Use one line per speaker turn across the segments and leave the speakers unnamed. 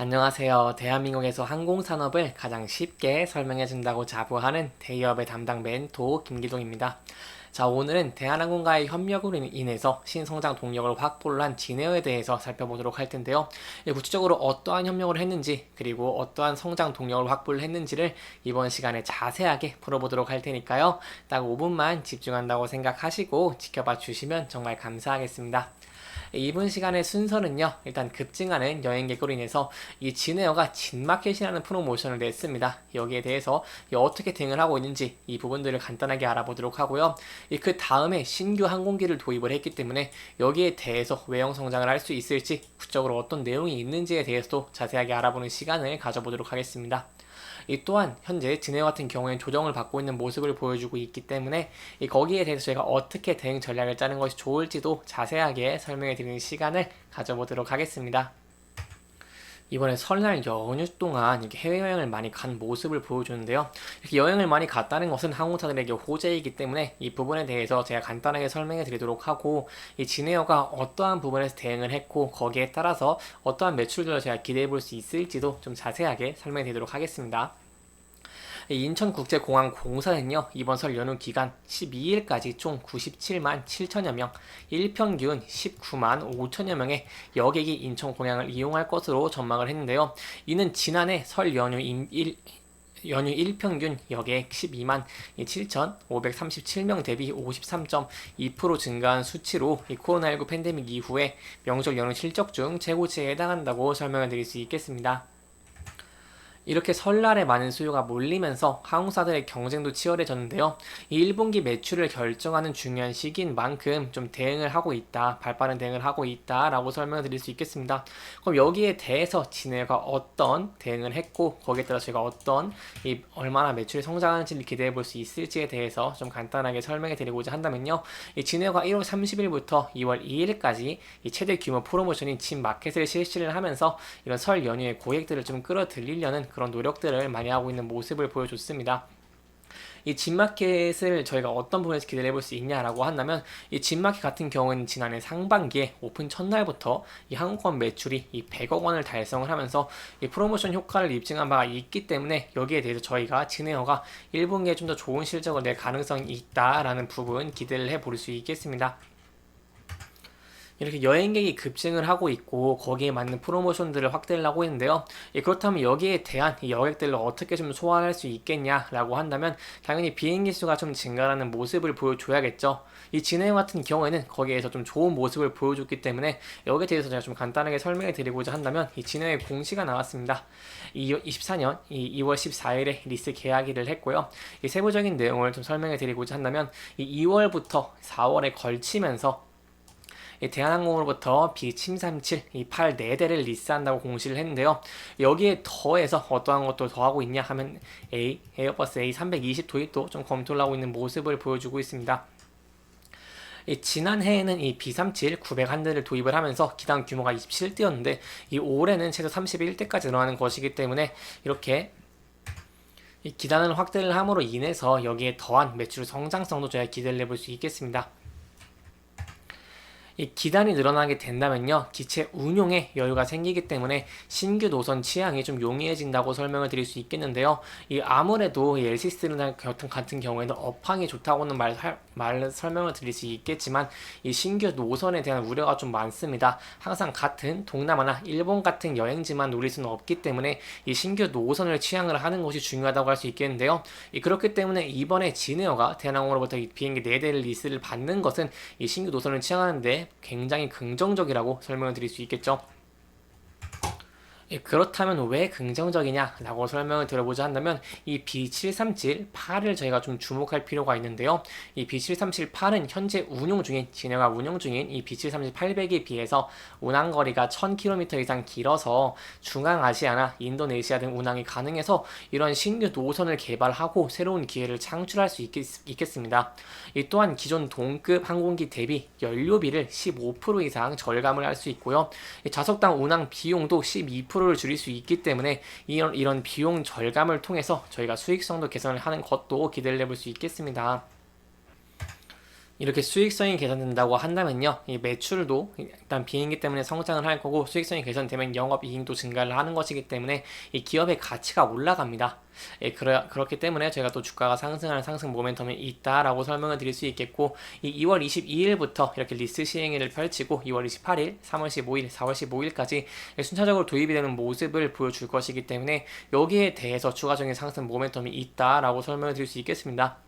안녕하세요. 대한민국에서 항공산업을 가장 쉽게 설명해준다고 자부하는 대기업의 담당 멘토 김기동입니다. 자, 오늘은 대한항공과의 협력으로 인해서 신성장 동력을 확보를 한 진에어에 대해서 살펴보도록 할 텐데요. 구체적으로 어떠한 협력을 했는지, 그리고 어떠한 성장 동력을 확보를 했는지를 이번 시간에 자세하게 풀어보도록 할 테니까요. 딱 5분만 집중한다고 생각하시고 지켜봐 주시면 정말 감사하겠습니다. 이번 시간의 순서는요, 일단 급증하는 여행객으로 인해서 이 진에어가 진마켓이라는 프로모션을 냈습니다. 여기에 대해서 어떻게 대응을 하고 있는지 이 부분들을 간단하게 알아보도록 하고요. 그 다음에 신규 항공기를 도입을 했기 때문에 여기에 대해서 외형 성장을 할 수 있을지, 구체적으로 어떤 내용이 있는지에 대해서도 자세하게 알아보는 시간을 가져보도록 하겠습니다. 이 또한 현재 진에어 같은 경우에는 조정을 받고 있는 모습을 보여주고 있기 때문에 거기에 대해서 저희가 어떻게 대응 전략을 짜는 것이 좋을지도 자세하게 설명해 드리는 시간을 가져보도록 하겠습니다. 이번에 설날 연휴 동안 이렇게 해외여행을 많이 간 모습을 보여주는데요. 이렇게 여행을 많이 갔다는 것은 항공사들에게 호재이기 때문에 이 부분에 대해서 제가 간단하게 설명해 드리도록 하고, 이 진에어가 어떠한 부분에서 대응을 했고 거기에 따라서 어떠한 매출들을 제가 기대해 볼 수 있을지도 좀 자세하게 설명해 드리도록 하겠습니다. 인천국제공항공사는요, 이번 설 연휴 기간 12일까지 총 97만 7천여 명, 일평균 19만 5천여 명의 여객이 인천공항을 이용할 것으로 전망을 했는데요. 이는 지난해 설 연휴 일평균 여객 12만 7,537명 대비 53.2% 증가한 수치로 이 코로나19 팬데믹 이후에 명절 연휴 실적 중 최고치에 해당한다고 설명을 드릴 수 있겠습니다. 이렇게 설날에 많은 수요가 몰리면서 항공사들의 경쟁도 치열해졌는데요. 이 1분기 매출을 결정하는 중요한 시기인 만큼 좀 대응을 하고 있다, 발빠른 대응을 하고 있다라고 설명을 드릴 수 있겠습니다. 그럼 여기에 대해서 진에어가 어떤 대응을 했고 거기에 따라 저희가 얼마나 매출이 성장하는지를 기대해 볼 수 있을지에 대해서 좀 간단하게 설명해 드리고자 한다면요. 이 진에어가 1월 30일부터 2월 2일까지 이 최대 규모 프로모션인 진마켓을 실시를 하면서 이런 설 연휴의 고객들을 좀 끌어들이려는 그런 노력들을 많이 하고 있는 모습을 보여줬습니다. 이 진마켓을 저희가 어떤 부분에서 기대를 해볼 수 있냐라고 한다면, 이 진마켓 같은 경우는 지난해 상반기에 오픈 첫날부터 이 항공권 매출이 이 100억 원을 달성을 하면서 이 프로모션 효과를 입증한 바가 있기 때문에 여기에 대해서 저희가 진에어가 1분기에 좀 더 좋은 실적을 낼 가능성이 있다라는 부분 기대를 해볼 수 있겠습니다. 이렇게 여행객이 급증을 하고 있고 거기에 맞는 프로모션들을 확대를 하고 있는데요. 그렇다면 여기에 대한 여객들을 어떻게 좀 소화할 수 있겠냐라고 한다면 당연히 비행기 수가 좀 증가하는 모습을 보여줘야겠죠. 이 진에어 같은 경우에는 거기에서 좀 좋은 모습을 보여줬기 때문에 여기에 대해서 제가 좀 간단하게 설명해 드리고자 한다면, 이 진에어의 공시가 나왔습니다. 24년 2월 14일에 리스 계약일을 했고요. 이 세부적인 내용을 좀 설명해 드리고자 한다면, 이 2월부터 4월에 걸치면서 대한항공으로부터 B737 이 84대를 리스한다고 공시를 했는데요. 여기에 더해서 어떠한 것도 더하고 있냐 하면 에어버스 A320 도입도 좀 검토를 하고 있는 모습을 보여주고 있습니다. 지난해에는 이 B37 901대를 도입을 하면서 기당 규모가 27대였는데 이 올해는 최소 31대까지 늘어나는 것이기 때문에 이렇게 이 기단을 확대를 함으로 인해서 여기에 더한 매출 성장성도 저희가 기대를 해볼 수 있겠습니다. 이 기단이 늘어나게 된다면요, 기체 운용에 여유가 생기기 때문에 신규 노선 취향이 좀 용이해진다고 설명을 드릴 수 있겠는데요. 이 아무래도 이 LCC나 같은 경우에는 업황이 좋다고는 설명을 드릴 수 있겠지만 이 신규 노선에 대한 우려가 좀 많습니다. 항상 같은 동남아나 일본 같은 여행지만 노릴 수는 없기 때문에 이 신규 노선을 취향을 하는 것이 중요하다고 할 수 있겠는데요. 그렇기 때문에 이번에 진에어가 대한항공으로부터 이 비행기 4대를 리스를 받는 것은 이 신규 노선을 취향하는데 굉장히 긍정적이라고 설명을 드릴 수 있겠죠. 그렇다면 왜 긍정적이냐라고 설명을 들어보자 한다면, 이 B737-8을 저희가 좀 주목할 필요가 있는데요. 이 B737-8은 현재 진에어가 운용 중인 이 B737-800에 비해서 운항거리가 1000km 이상 길어서 중앙아시아나 인도네시아 등 운항이 가능해서 이런 신규 노선을 개발하고 새로운 기회를 창출할 수 있겠습니다. 또한 기존 동급 항공기 대비 연료비를 15% 이상 절감을 할 수 있고요. 좌석당 운항 비용도 12%를 줄일 수 있기 때문에 이런 비용 절감을 통해서 저희가 수익성도 개선을 하는 것도 기대를 해볼 수 있겠습니다. 이렇게 수익성이 개선된다고 한다면요, 이 매출도 일단 비행기 때문에 성장을 할 거고 수익성이 개선되면 영업이익도 증가를 하는 것이기 때문에 이 기업의 가치가 올라갑니다. 예, 그렇기 때문에 제가 또 주가가 상승하는 상승 모멘텀이 있다라고 설명을 드릴 수 있겠고, 이 2월 22일부터 이렇게 리스트 시행일을 펼치고 2월 28일, 3월 15일, 4월 15일까지 순차적으로 도입이 되는 모습을 보여줄 것이기 때문에 여기에 대해서 추가적인 상승 모멘텀이 있다라고 설명을 드릴 수 있겠습니다.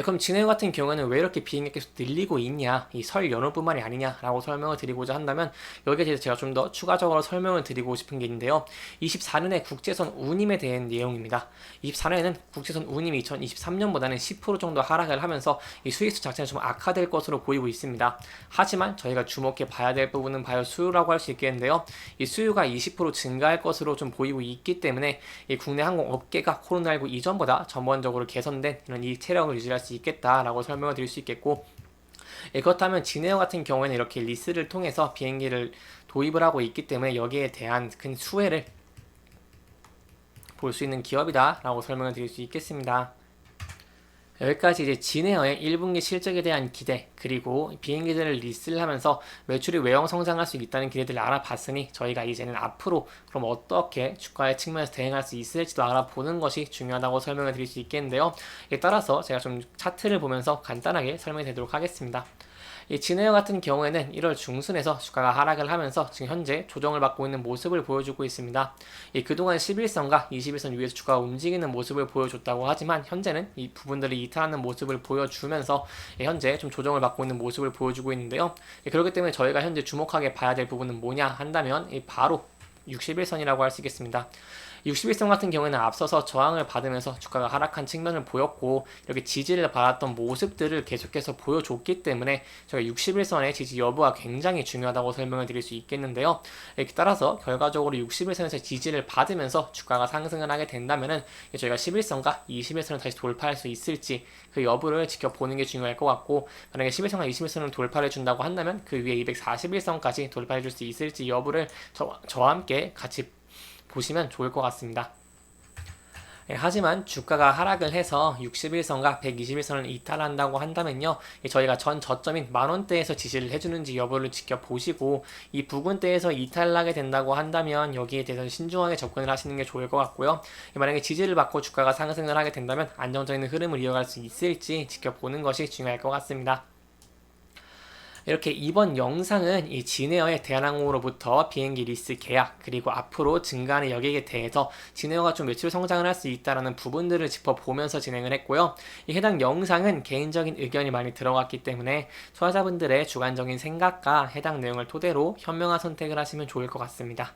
그럼 진해역 같은 경우에는 왜 이렇게 비행기 계속 늘리고 있냐, 이 설 연휴뿐만이 아니냐라고 설명을 드리고자 한다면 여기에 대해서 제가 좀 더 추가적으로 설명을 드리고 싶은 게 있는데요. 24년에 국제선 운임에 대한 내용입니다. 24년에는 국제선 운임이 2023년보다는 10% 정도 하락을 하면서 이 수익수 자체는 좀 악화될 것으로 보이고 있습니다. 하지만 저희가 주목해 봐야 될 부분은 바로 수요라고 할 수 있겠는데요. 이 수요가 20% 증가할 것으로 좀 보이고 있기 때문에 이 국내 항공업계가 코로나19 이전보다 전반적으로 개선된 이런 이 체력을 유지할 수 있겠다라고 설명을 드릴 수 있겠고, 그렇다면 진에어 같은 경우에는 이렇게 리스를 통해서 비행기를 도입을 하고 있기 때문에 여기에 대한 큰 수혜를 볼 수 있는 기업이다 라고 설명을 드릴 수 있겠습니다. 여기까지 이제 진에어의 1분기 실적에 대한 기대, 그리고 비행기들을 리스를 하면서 매출이 외형 성장할 수 있다는 기대들을 알아봤으니 저희가 이제는 앞으로 그럼 어떻게 주가의 측면에서 대응할 수 있을지도 알아보는 것이 중요하다고 설명을 드릴 수 있겠는데요. 이에 따라서 제가 좀 차트를 보면서 간단하게 설명해 드리도록 하겠습니다. 이 진에어 같은 경우에는 1월 중순에서 주가가 하락을 하면서 지금 현재 조정을 받고 있는 모습을 보여주고 있습니다. 그동안 11선과 21선 위에서 주가가 움직이는 모습을 보여줬다고 하지만 현재는 이 부분들이 이탈하는 모습을 보여주면서 현재 좀 조정을 받고 있는 모습을 보여주고 있는데요. 그렇기 때문에 저희가 현재 주목하게 봐야 될 부분은 뭐냐 한다면 바로 61선이라고 할 수 있겠습니다. 61선 같은 경우에는 앞서서 저항을 받으면서 주가가 하락한 측면을 보였고, 이렇게 지지를 받았던 모습들을 계속해서 보여줬기 때문에 저희가 61선의 지지 여부가 굉장히 중요하다고 설명을 드릴 수 있겠는데요. 이렇게 따라서 결과적으로 61선에서 지지를 받으면서 주가가 상승을 하게 된다면은 저희가 11선과 21선을 다시 돌파할 수 있을지 그 여부를 지켜보는 게 중요할 것 같고, 만약에 11선과 21선을 돌파를 준다고 한다면 그 위에 241선까지 돌파해 줄 수 있을지 여부를 저와 함께 같이 보시면 좋을 것 같습니다. 하지만 주가가 하락을 해서 61선과 121선을 이탈한다고 한다면요, 저희가 전 저점인 만원대에서 지지를 해주는지 여부를 지켜보시고, 이 부근대에서 이탈하게 된다고 한다면 여기에 대해서 신중하게 접근을 하시는 게 좋을 것 같고요. 만약에 지지를 받고 주가가 상승을 하게 된다면 안정적인 흐름을 이어갈 수 있을지 지켜보는 것이 중요할 것 같습니다. 이렇게 이번 영상은 이 진에어의 대한항공으로부터 비행기 리스 계약, 그리고 앞으로 증가하는 여객에 대해서 진에어가 좀 매출 성장을 할 수 있다는 부분들을 짚어보면서 진행을 했고요. 이 해당 영상은 개인적인 의견이 많이 들어갔기 때문에 소화자분들의 주관적인 생각과 해당 내용을 토대로 현명한 선택을 하시면 좋을 것 같습니다.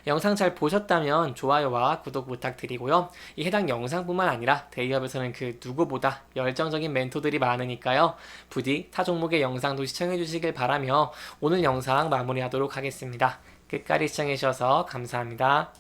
영상 잘 보셨다면 좋아요와 구독 부탁드리고요. 이 해당 영상뿐만 아니라 대기업에서는 그 누구보다 열정적인 멘토들이 많으니까요. 부디 타 종목의 영상도 시청해 주시길 바라며 오늘 영상 마무리하도록 하겠습니다. 끝까지 시청해 주셔서 감사합니다.